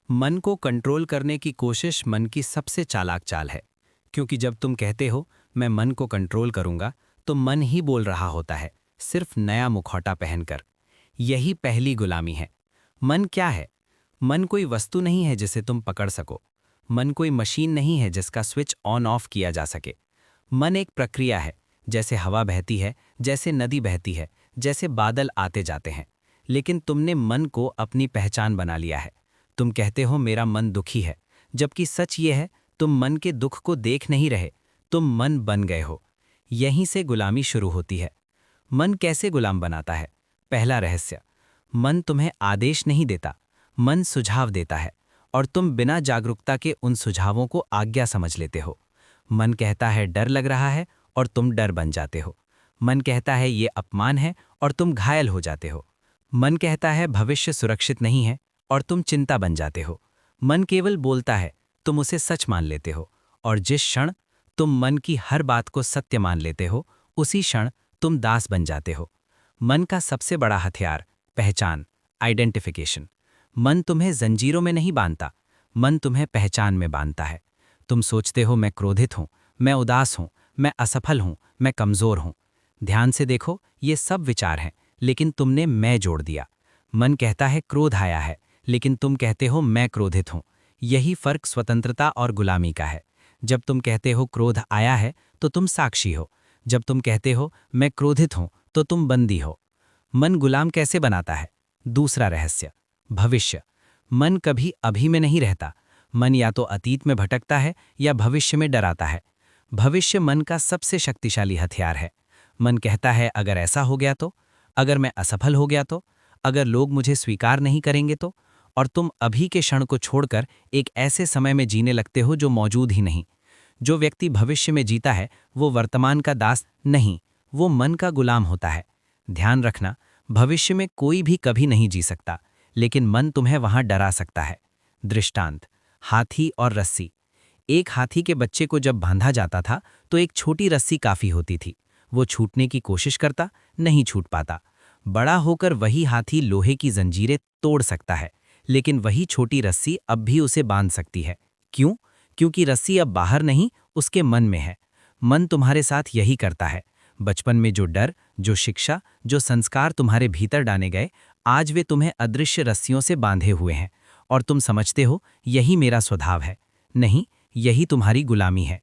मन को कंट्रोल करने की कोशिश मन की सबसे चालाक चाल है, क्योंकि जब तुम कहते हो मैं मन को कंट्रोल करूंगा, तो मन ही बोल रहा होता है, सिर्फ नया मुखौटा पहनकर। यही पहली गुलामी है। मन क्या है? मन कोई वस्तु नहीं है जिसे तुम पकड़ सको। मन कोई मशीन नहीं है जिसका स्विच ऑन ऑफ किया जा सके। मन एक प्रक्रिया है, जैसे हवा बहती है, जैसे नदी बहती है, जैसे बादल आते जाते हैं। लेकिन तुमने मन को अपनी पहचान बना लिया है। तुम कहते हो मेरा मन दुखी है, जबकि सच ये है तुम मन के दुख को देख नहीं रहे, तुम मन बन गए हो। यहीं से गुलामी शुरू होती है। मन कैसे गुलाम बनाता है? पहला रहस्य, मन तुम्हें आदेश नहीं देता, मन सुझाव देता है, और तुम बिना जागरूकता के उन सुझावों को आज्ञा समझ लेते हो। मन कहता है डर लग रहा है, और तुम डर बन जाते हो। मन कहता है ये अपमान है, और तुम घायल हो जाते हो। मन कहता है भविष्य सुरक्षित नहीं है, और तुम चिंता बन जाते हो। मन केवल बोलता है, तुम उसे सच मान लेते हो, और जिस क्षण तुम मन की हर बात को सत्य मान लेते हो, उसी क्षण तुम दास बन जाते हो। मन का सबसे बड़ा हथियार पहचान, आइडेंटिफिकेशन। मन तुम्हें जंजीरों में नहीं बांधता, मन तुम्हें पहचान में बांधता है। तुम सोचते हो मैं क्रोधित हूं, मैं उदास हूं, मैं असफल हूं, मैं कमजोर हूं। ध्यान से देखो, ये सब विचार हैं, लेकिन तुमने मैं जोड़ दिया। मन कहता है क्रोध आया है, लेकिन तुम कहते हो मैं क्रोधित हूं। यही फर्क स्वतंत्रता और गुलामी का है। जब तुम कहते हो क्रोध आया है, तो तुम साक्षी हो। जब तुम कहते हो मैं क्रोधित हूं, तो तुम बंदी हो। मन गुलाम कैसे बनाता है? दूसरा रहस्य, भविष्य। मन कभी अभी में नहीं रहता। मन या तो अतीत में भटकता है या भविष्य में डराता है। भविष्य मन का सबसे शक्तिशाली हथियार है। मन कहता है अगर ऐसा हो गया तो, अगर मैं असफल हो गया तो, अगर लोग मुझे स्वीकार नहीं करेंगे तो। और तुम अभी के क्षण को छोड़कर एक ऐसे समय में जीने लगते हो जो मौजूद ही नहीं। जो व्यक्ति भविष्य में जीता है वो वर्तमान का दास नहीं, वो मन का गुलाम होता है। ध्यान रखना, भविष्य में कोई भी कभी नहीं जी सकता, लेकिन मन तुम्हें वहां डरा सकता है। दृष्टांत, हाथी और रस्सी। एक हाथी के बच्चे को जब बांधा जाता था तो एक छोटी रस्सी काफी होती थी। वो छूटने की कोशिश करता, नहीं छूट पाता। बड़ा होकर वही हाथी लोहे की जंजीरें तोड़ सकता है, लेकिन वही छोटी रस्सी अब भी उसे बांध सकती है। क्यों? क्योंकि रस्सी अब बाहर नहीं, उसके मन में है। मन तुम्हारे साथ यही करता है। बचपन में जो डर, जो शिक्षा, जो संस्कार तुम्हारे भीतर डाले गए, आज वे तुम्हें अदृश्य रस्सियों से बांधे हुए हैं, और तुम समझते हो यही मेरा स्वभाव है। नहीं, यही तुम्हारी गुलामी है।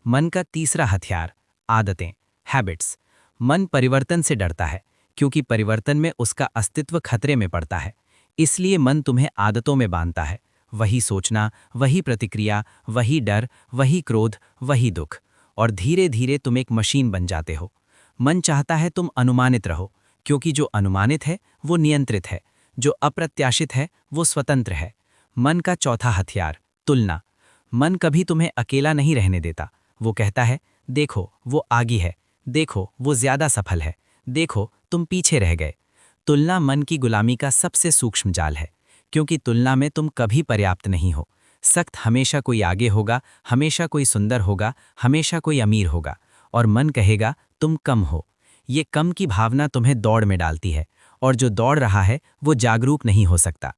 मन का तीसरा हथियार, आदतें, हैबिट्स। मन परिवर्तन से डरता है, क्योंकि परिवर्तन में उसका अस्तित्व खतरे में पड़ता है। इसलिए मन तुम्हें आदतों में बांधता है। वही सोचना, वही प्रतिक्रिया, वही डर, वही क्रोध, वही दुख, और धीरे धीरे तुम एक मशीन बन जाते हो। मन चाहता है तुम अनुमानित रहो, क्योंकि जो अनुमानित है वो नियंत्रित है, जो अप्रत्याशित है वो स्वतंत्र है। मन का चौथा हथियार, तुलना। मन कभी तुम्हें अकेला नहीं रहने देता। वो कहता है देखो वो आगे है, देखो वो ज्यादा सफल है, देखो तुम पीछे रह गए। तुलना मन की गुलामी का सबसे सूक्ष्म जाल है, क्योंकि तुलना में तुम कभी पर्याप्त नहीं हो। सख्त हमेशा कोई आगे होगा, हमेशा कोई सुंदर होगा, हमेशा कोई अमीर होगा, और मन कहेगा तुम कम हो। ये कम की भावना तुम्हें दौड़ में डालती है, और जो दौड़ रहा है वो जागरूक नहीं हो सकता।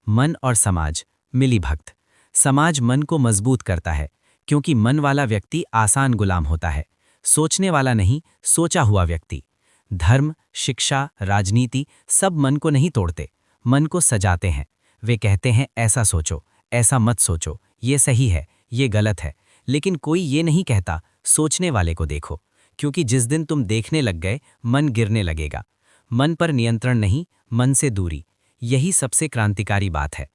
मन और समाज, मिलीभगत। समाज मन को मजबूत करता है, क्योंकि मन वाला व्यक्ति आसान गुलाम होता है, सोचने वाला नहीं, सोचा हुआ व्यक्ति। धर्म, शिक्षा, राजनीति सब मन को नहीं तोड़ते, मन को सजाते हैं। वे कहते हैं ऐसा सोचो, ऐसा मत सोचो, ये सही है, ये गलत है। लेकिन कोई ये नहीं कहता सोचने वाले को देखो, क्योंकि जिस दिन तुम देखने लग गए मन गिरने लगेगा। मन पर नियंत्रण नहीं, मन से दूरी। यही सबसे क्रांतिकारी बात है।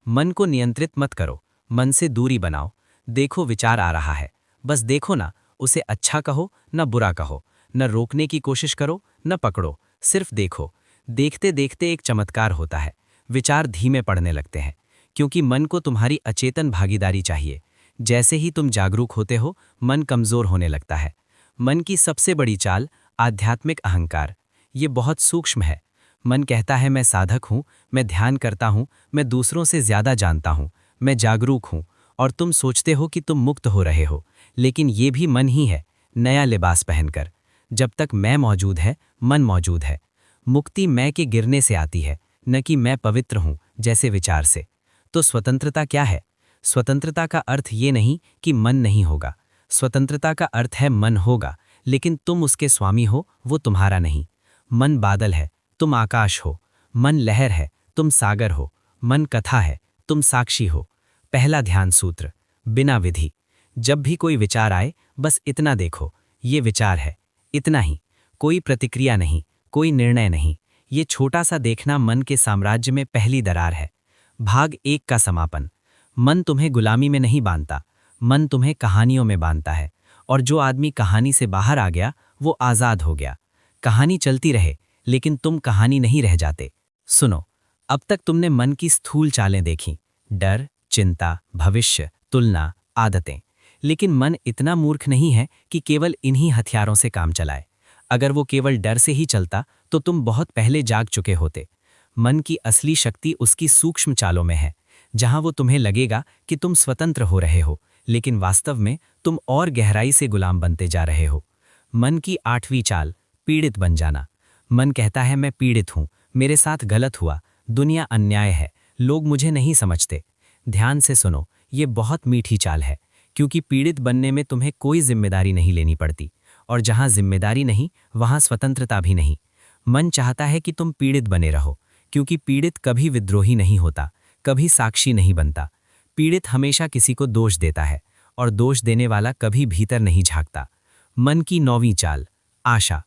मन को नियंत्रित मत करो, मन से दूरी बनाओ। देखो विचार आ रहा है, बस देखो ना, उसे अच्छा कहो न बुरा कहो, न रोकने की कोशिश करो न पकड़ो, सिर्फ देखो। देखते देखते एक चमत्कार होता है, विचार धीमे पड़ने लगते हैं, क्योंकि मन को तुम्हारी अचेतन भागीदारी चाहिए। जैसे ही तुम जागरूक होते हो, मन कमजोर होने लगता है। मन की सबसे बड़ी चाल, आध्यात्मिक अहंकार। ये बहुत सूक्ष्म है। मन कहता है मैं साधक हूँ, मैं ध्यान करता हूँ, मैं दूसरों से ज्यादा जानता हूँ, मैं जागरूक हूँ, और तुम सोचते हो कि तुम मुक्त हो रहे हो, लेकिन ये भी मन ही है, नया लिबास पहनकर। जब तक मैं मौजूद है, मन मौजूद है। मुक्ति मैं के गिरने से आती है, न कि मैं पवित्र हूं जैसे विचार से। तो स्वतंत्रता क्या है? स्वतंत्रता का अर्थ ये नहीं कि मन नहीं होगा। स्वतंत्रता का अर्थ है मन होगा, लेकिन तुम उसके स्वामी हो, वो तुम्हारा नहीं। मन बादल है, तुम आकाश हो। मन लहर है, तुम सागर हो। मन कथा है, तुम साक्षी हो। पहला ध्यान सूत्र, बिना विधि। जब भी कोई विचार आए, बस इतना देखो, ये विचार है, इतना ही। कोई प्रतिक्रिया नहीं, कोई निर्णय नहीं। ये छोटा सा देखना मन के साम्राज्य में पहली दरार है। भाग 1 का समापन। मन तुम्हें गुलामी में नहीं बांधता, मन तुम्हें कहानियों में बांधता है। और जो आदमी कहानी से बाहर आ गया, वो आज़ाद हो गया। कहानी चलती रहे, लेकिन तुम कहानी नहीं रह जाते। सुनो, अब तक तुमने मन की स्थूल चालें देखीं, डर, चिंता, भविष्य, तुलना, आदतें। लेकिन मन इतना मूर्ख नहीं है कि केवल इन्हीं हथियारों से काम चलाए। अगर वो केवल डर से ही चलता, तो तुम बहुत पहले जाग चुके होते। मन की असली शक्ति उसकी सूक्ष्म चालों में है, जहां वो तुम्हें लगेगा कि तुम स्वतंत्र हो रहे हो, लेकिन वास्तव में तुम और गहराई से गुलाम बनते जा रहे हो। मन की 8वीं चाल, पीड़ित बन जाना। मन कहता है, मैं पीड़ित हूं, मेरे साथ गलत हुआ, दुनिया अन्याय है, लोग मुझे नहीं समझते। ध्यान से सुनो, ये बहुत मीठी चाल है, क्योंकि पीड़ित बनने में तुम्हें कोई जिम्मेदारी नहीं लेनी पड़ती, और जहां जिम्मेदारी नहीं, वहां स्वतंत्रता भी नहीं। मन चाहता है कि तुम पीड़ित बने रहो, क्योंकि पीड़ित कभी विद्रोही नहीं होता, कभी साक्षी नहीं बनता। पीड़ित हमेशा किसी को दोष देता है, और दोष देने वाला कभी भीतर नहीं झांकता। मन की 9वीं चाल, आशा।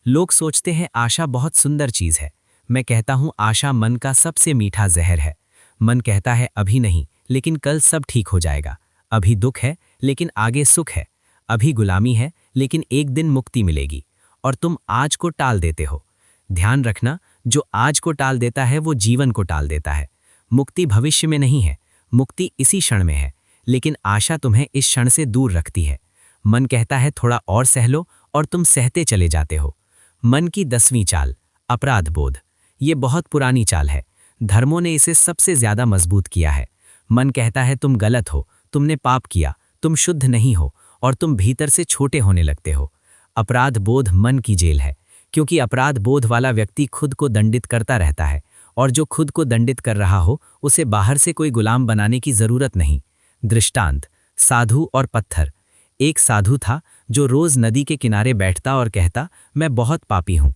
लोग सोचते हैं आशा बहुत सुंदर चीज है। मैं कहता हूं, आशा मन का सबसे मीठा जहर है। मन कहता है, अभी नहीं, लेकिन कल सब ठीक हो जाएगा। अभी दुख है, लेकिन आगे सुख है। अभी गुलामी है, लेकिन एक दिन मुक्ति मिलेगी। और तुम आज को टाल देते हो। ध्यान रखना, जो आज को टाल देता है वो जीवन को टाल देता है। मुक्ति भविष्य में नहीं है, मुक्ति इसी क्षण में है, लेकिन आशा तुम्हें इस क्षण से दूर रखती है। मन कहता है, थोड़ा और सह लो, और तुम सहते चले जाते हो। मन की 10वीं चाल, अपराध बोध। ये बहुत पुरानी चाल है, धर्मों ने इसे सबसे ज्यादा मजबूत किया है। मन कहता है, तुम गलत हो, तुमने पाप किया, तुम शुद्ध नहीं हो, और तुम भीतर से छोटे होने लगते हो। अपराध बोध मन की जेल है, क्योंकि अपराध बोध वाला व्यक्ति खुद को दंडित करता रहता है, और जो खुद को दंडित कर रहा हो, उसे बाहर से कोई गुलाम बनाने की जरूरत नहीं। दृष्टांत, साधु और पत्थर। एक साधु था जो रोज नदी के किनारे बैठता और कहता, मैं बहुत पापी हूं।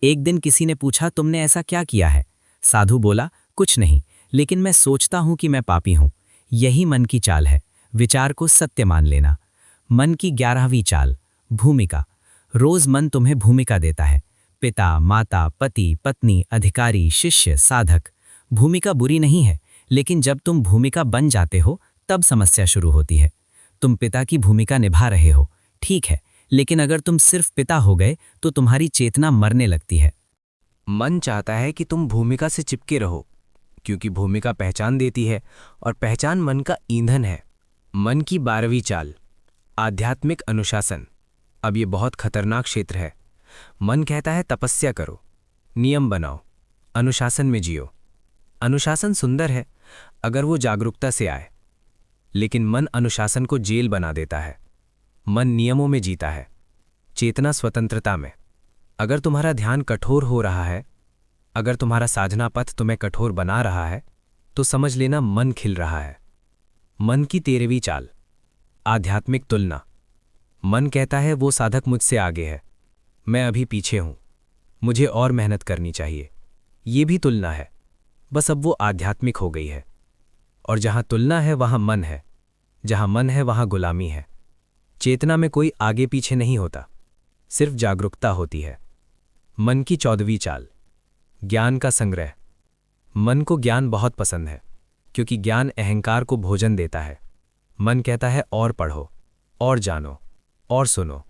एक दिन किसी ने पूछा, तुमने ऐसा क्या किया है? साधु बोला, कुछ नहीं, लेकिन मैं सोचता हूं कि मैं पापी हूं। यही मन की चाल है, विचार को सत्य मान लेना। मन की 11वीं चाल, भूमिका। रोज मन तुम्हें भूमिका देता है, पिता, माता, पति, पत्नी, अधिकारी, शिष्य, साधक। भूमिका बुरी नहीं है, लेकिन जब तुम भूमिका बन जाते हो, तब समस्या शुरू होती है। तुम पिता की भूमिका निभा रहे हो, ठीक है, लेकिन अगर तुम सिर्फ पिता हो गए, तो तुम्हारी चेतना मरने लगती है। मन चाहता है कि तुम भूमिका से चिपके रहो, क्योंकि भूमिका पहचान देती है, और पहचान मन का ईंधन है। मन की 12वीं चाल, आध्यात्मिक अनुशासन। अब ये बहुत खतरनाक क्षेत्र है। मन कहता है, तपस्या करो, नियम बनाओ, अनुशासन में जियो। अनुशासन सुंदर है अगर वो जागरूकता से आए, लेकिन मन अनुशासन को जेल बना देता है। मन नियमों में जीता है, चेतना स्वतंत्रता में। अगर तुम्हारा ध्यान कठोर हो रहा है, अगर तुम्हारा साधना पथ तुम्हें कठोर बना रहा है, तो समझ लेना मन खिल रहा है। मन की 13वीं चाल, आध्यात्मिक तुलना। मन कहता है, वो साधक मुझसे आगे है, मैं अभी पीछे हूं, मुझे और मेहनत करनी चाहिए। ये भी तुलना है, बस अब वो आध्यात्मिक हो गई है। और जहां तुलना है वहां मन है, जहां मन है वहां गुलामी है। चेतना में कोई आगे पीछे नहीं होता, सिर्फ जागरूकता होती है। मन की 14वीं चाल, ज्ञान का संग्रह। मन को ज्ञान बहुत पसंद है, क्योंकि ज्ञान अहंकार को भोजन देता है। मन कहता है, और पढ़ो, और जानो, और सुनो,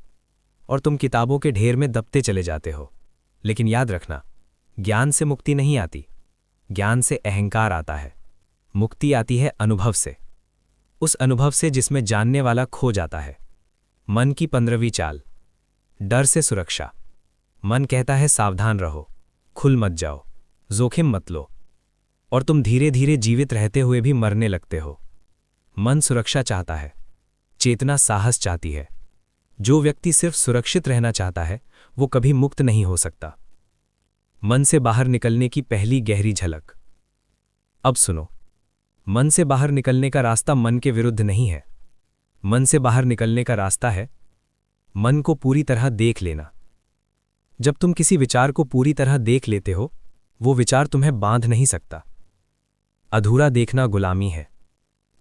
और तुम किताबों के ढेर में दबते चले जाते हो। लेकिन याद रखना, ज्ञान से मुक्ति नहीं आती, ज्ञान से अहंकार आता है। मुक्ति आती है अनुभव से, उस अनुभव से जिसमें जानने वाला खो जाता है। मन की 15वीं चाल, डर से सुरक्षा। मन कहता है, सावधान रहो, खुल मत जाओ, जोखिम मत लो, और तुम धीरे धीरे जीवित रहते हुए भी मरने लगते हो। मन सुरक्षा चाहता है, चेतना साहस चाहती है। जो व्यक्ति सिर्फ सुरक्षित रहना चाहता है, वो कभी मुक्त नहीं हो सकता। मन से बाहर निकलने की पहली गहरी झलक। अब सुनो, मन से बाहर निकलने का रास्ता मन के विरुद्ध नहीं है। मन से बाहर निकलने का रास्ता है मन को पूरी तरह देख लेना। जब तुम किसी विचार को पूरी तरह देख लेते हो, वो विचार तुम्हें बांध नहीं सकता। अधूरा देखना गुलामी है,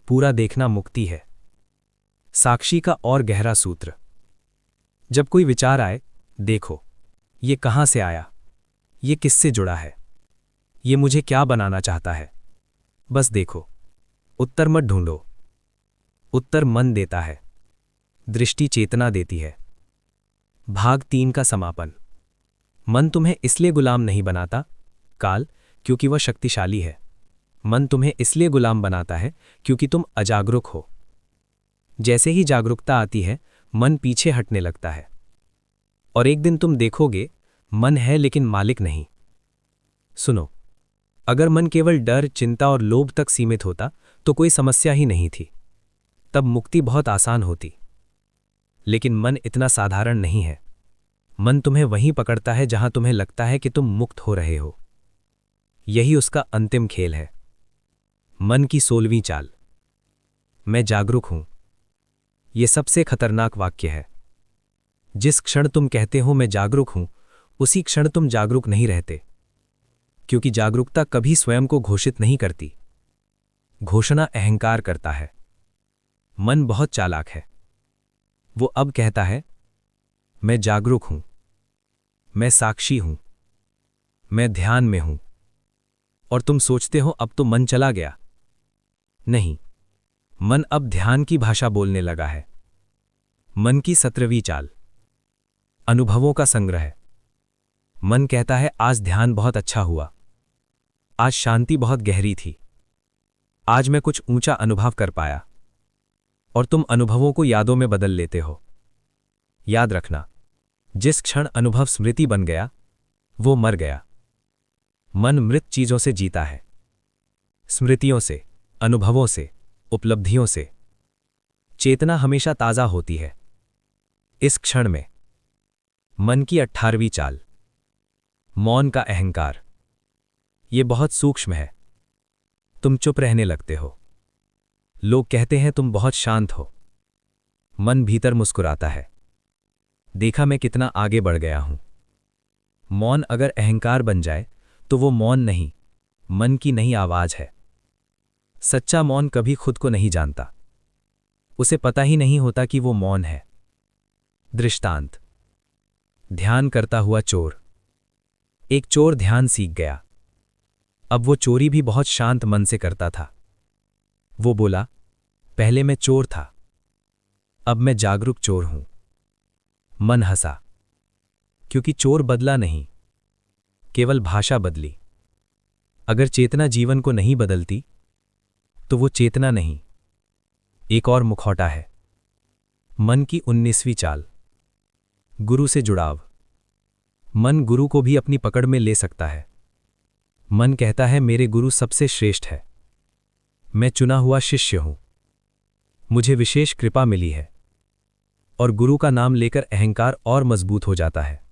पूरा देखना मुक्ति है। साक्षी का और गहरा सूत्र। जब कोई विचार आए, देखो, ये कहाँ से आया, ये किससे जुड़ा है, ये मुझे क्या बनाना चाहता है। बस देखो, उत्तर मत ढूंढो। उत्तर मन देता है, दृष्टि चेतना देती है। भाग 3 का समापन। मन तुम्हें इसलिए गुलाम नहीं बनाता, काल, क्योंकि वह शक्तिशाली है। मन तुम्हें इसलिए गुलाम बनाता है क्योंकि तुम अजागरूक हो। जैसे ही जागरूकता आती है, मन पीछे हटने लगता है। और एक दिन तुम देखोगे, मन है लेकिन मालिक नहीं। सुनो, अगर मन केवल डर, चिंता और लोभ तक सीमित होता तो कोई समस्या ही नहीं थी। तब मुक्ति बहुत आसान होती। लेकिन मन इतना साधारण नहीं है। मन तुम्हें वहीं पकड़ता है जहां तुम्हें लगता है कि तुम मुक्त हो रहे हो। यही उसका अंतिम खेल है। मन की 16वीं चाल। मैं जागरूक हूं। यह सबसे खतरनाक वाक्य है। जिस क्षण तुम कहते हो मैं जागरूक हूं, उसी क्षण तुम जागरूक नहीं रहते। क्योंकि जागरूकता कभी स्वयं को घोषित नहीं करती। घोषणा अहंकार करता है। मन बहुत चालाक है। वो अब कहता है, मैं जागरूक हूं, मैं साक्षी हूं, मैं ध्यान में हूं। और तुम सोचते हो अब तो मन चला गया। नहीं, मन अब ध्यान की भाषा बोलने लगा है। मन की 17वीं चाल। अनुभवों का संग्रह। मन कहता है, आज ध्यान बहुत अच्छा हुआ, आज शांति बहुत गहरी थी, आज मैं कुछ ऊंचा अनुभव कर पाया। और तुम अनुभवों को यादों में बदल लेते हो। याद रखना, जिस क्षण अनुभव स्मृति बन गया, वो मर गया। मन मृत चीजों से जीता है, स्मृतियों से, अनुभवों से, उपलब्धियों से। चेतना हमेशा ताजा होती है। इस क्षण में। मन की 18वीं चाल। मौन का अहंकार। ये बहुत सूक्ष्म है। तुम चुप रहने लगते हो। लोग कहते हैं तुम बहुत शांत हो। मन भीतर मुस्कुराता है, देखा मैं कितना आगे बढ़ गया हूं। मौन अगर अहंकार बन जाए तो वो मौन नहीं, मन की नई आवाज है। सच्चा मौन कभी खुद को नहीं जानता। उसे पता ही नहीं होता कि वो मौन है। दृष्टांत। ध्यान करता हुआ चोर। एक चोर ध्यान सीख गया। अब वो चोरी भी बहुत शांत मन से करता था। वो बोला, पहले मैं चोर था, अब मैं जागरूक चोर हूं। मन हंसा, क्योंकि चोर बदला नहीं, केवल भाषा बदली। अगर चेतना जीवन को नहीं बदलती तो वो चेतना नहीं, एक और मुखौटा है। मन की 19वीं चाल। गुरु से जुड़ाव। मन गुरु को भी अपनी पकड़ में ले सकता है। मन कहता है, मेरे गुरु सबसे श्रेष्ठ है, मैं चुना हुआ शिष्य हूं, मुझे विशेष कृपा मिली है। और गुरु का नाम लेकर अहंकार और मजबूत हो जाता है।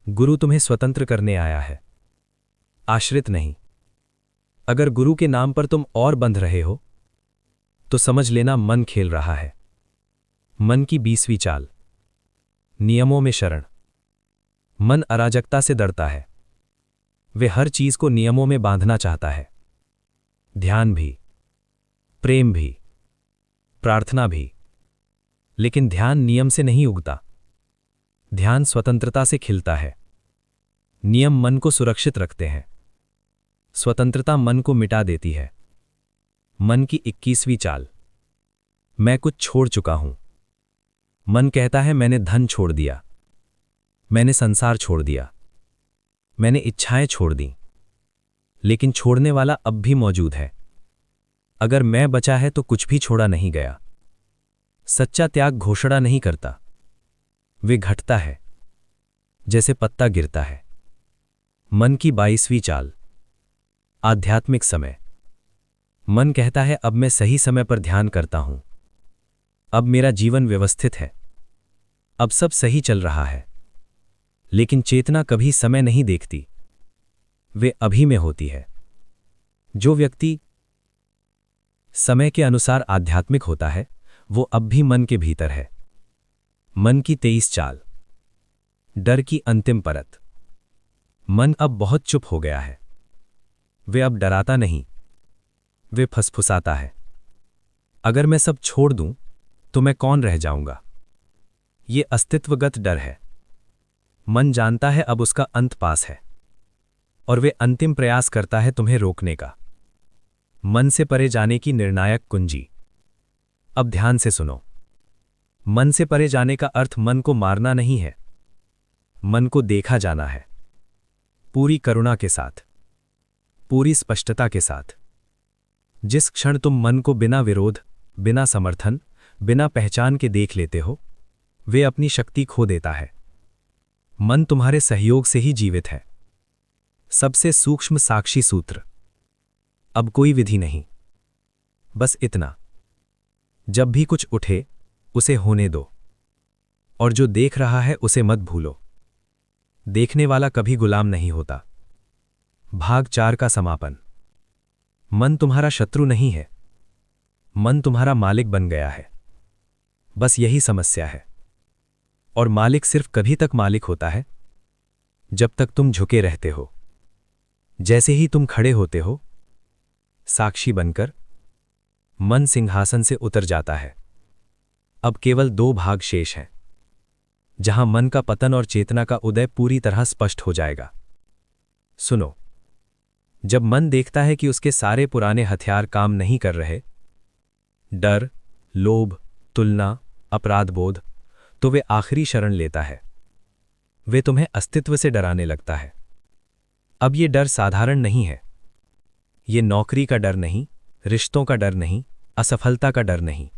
गुरु तुम्हें स्वतंत्र करने आया है, आश्रित नहीं। अगर गुरु के नाम पर तुम और बंध रहे हो तो समझ लेना मन खेल रहा है। मन की 20वीं चाल। नियमों में शरण। मन अराजकता से डरता है। वे हर चीज को नियमों में बांधना चाहता है। ध्यान भी, प्रेम भी, प्रार्थना भी। लेकिन ध्यान नियम से नहीं उगता। ध्यान स्वतंत्रता से खिलता है। नियम मन को सुरक्षित रखते हैं, स्वतंत्रता मन को मिटा देती है। मन की 21वीं चाल। मैं कुछ छोड़ चुका हूं। मन कहता है, मैंने धन छोड़ दिया, मैंने संसार छोड़ दिया, मैंने इच्छाएं छोड़ दी। लेकिन छोड़ने वाला अब भी मौजूद है। अगर मैं बचा है तो कुछ भी छोड़ा नहीं गया। सच्चा त्याग घोषणा नहीं करता, वे घटता है, जैसे पत्ता गिरता है। मन की 22वीं चाल। आध्यात्मिक समय। मन कहता है, अब मैं सही समय पर ध्यान करता हूं, अब मेरा जीवन व्यवस्थित है, अब सब सही चल रहा है। लेकिन चेतना कभी समय नहीं देखती, वे अभी में होती है। जो व्यक्ति समय के अनुसार आध्यात्मिक होता है, वो अब भी मन के भीतर है। मन की 23 चाल। डर की अंतिम परत। मन अब बहुत चुप हो गया है। वे अब डराता नहीं, वे फुसफुसाता है। अगर मैं सब छोड़ दूं तो मैं कौन रह जाऊंगा? ये अस्तित्वगत डर है। मन जानता है अब उसका अंत पास है, और वे अंतिम प्रयास करता है तुम्हें रोकने का। मन से परे जाने की निर्णायक कुंजी। अब ध्यान से सुनो। मन से परे जाने का अर्थ मन को मारना नहीं है, मन को देखा जाना है। पूरी करुणा के साथ, पूरी स्पष्टता के साथ। जिस क्षण तुम मन को बिना विरोध, बिना समर्थन, बिना पहचान के देख लेते हो, वे अपनी शक्ति खो देता है। मन तुम्हारे सहयोग से ही जीवित है। सबसे सूक्ष्म साक्षी सूत्र। अब कोई विधि नहीं, बस इतना। जब भी कुछ उठे उसे होने दो, और जो देख रहा है उसे मत भूलो। देखने वाला कभी गुलाम नहीं होता। भाग 4 का समापन। मन तुम्हारा शत्रु नहीं है, मन तुम्हारा मालिक बन गया है। बस यही समस्या है। और मालिक सिर्फ कभी तक मालिक होता है जब तक तुम झुके रहते हो। जैसे ही तुम खड़े होते हो, साक्षी बनकर, मन सिंहासन से उतर जाता है। अब केवल 2 भाग शेष हैं, जहां मन का पतन और चेतना का उदय पूरी तरह स्पष्ट हो जाएगा। सुनो, जब मन देखता है कि उसके सारे पुराने हथियार काम नहीं कर रहे, डर, लोभ, तुलना, अपराधबोध, तो वे आखिरी शरण लेता है। वे तुम्हें अस्तित्व से डराने लगता है। अब ये डर साधारण नहीं है। ये नौकरी का डर नहीं, रिश्तों का डर नहीं, असफलता का डर नहीं।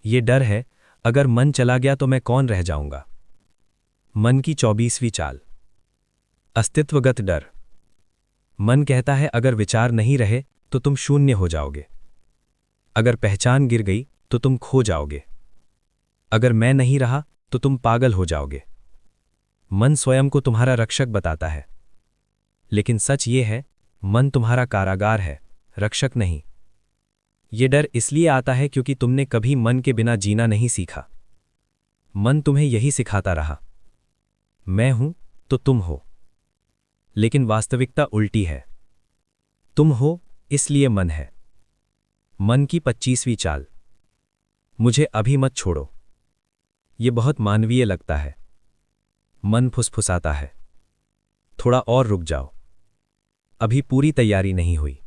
ये डर है, अगर मन चला गया तो मैं कौन रह जाऊंगा? मन की 24वीं चाल। अस्तित्वगत डर। मन कहता है अगर विचार नहीं रहे तो तुम शून्य हो जाओगे। अगर पहचान गिर गई तो तुम खो जाओगे। अगर मैं नहीं रहा तो तुम पागल हो जाओगे। मन स्वयं को तुम्हारा रक्षक बताता है, लेकिन सच ये है, मन तुम्हारा कारागार है, रक्षक नहीं। ये डर इसलिए आता है क्योंकि तुमने कभी मन के बिना जीना नहीं सीखा। मन तुम्हें यही सिखाता रहा, मैं हूं तो तुम हो। लेकिन वास्तविकता उल्टी है। तुम हो इसलिए मन है। मन की 25वीं चाल। मुझे अभी मत छोड़ो। ये बहुत मानवीय लगता है। मन फुसफुसाता है, थोड़ा और रुक जाओ, अभी पूरी तैयारी नहीं हुई।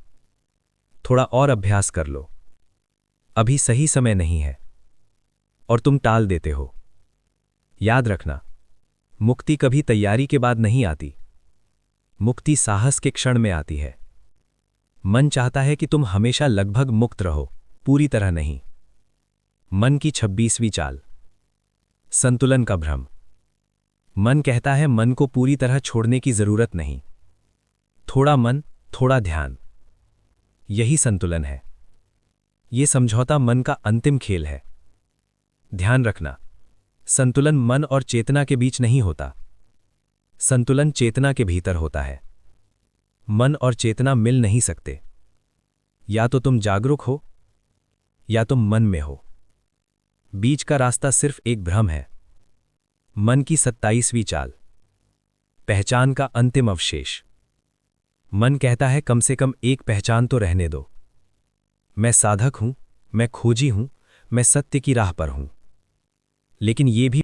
थोड़ा और अभ्यास कर लो, अभी सही समय नहीं है। और तुम टाल देते हो। याद रखना, मुक्ति कभी तैयारी के बाद नहीं आती। मुक्ति साहस के क्षण में आती है। मन चाहता है कि तुम हमेशा लगभग मुक्त रहो, पूरी तरह नहीं। मन की 26वीं चाल। संतुलन का भ्रम। मन कहता है मन को पूरी तरह छोड़ने की जरूरत नहीं। थोड़ा मन, थोड़ा ध्यान, यही संतुलन है। ये समझौता मन का अंतिम खेल है। ध्यान रखना, संतुलन मन और चेतना के बीच नहीं होता। संतुलन चेतना के भीतर होता है। मन और चेतना मिल नहीं सकते। या तो तुम जागरूक हो या तुम मन में हो। बीच का रास्ता सिर्फ एक भ्रम है। मन की 27वीं चाल। पहचान का अंतिम अवशेष। मन कहता है कम से कम एक पहचान तो रहने दो। मैं साधक हूं, मैं खोजी हूं, मैं सत्य की राह पर हूं। लेकिन ये भी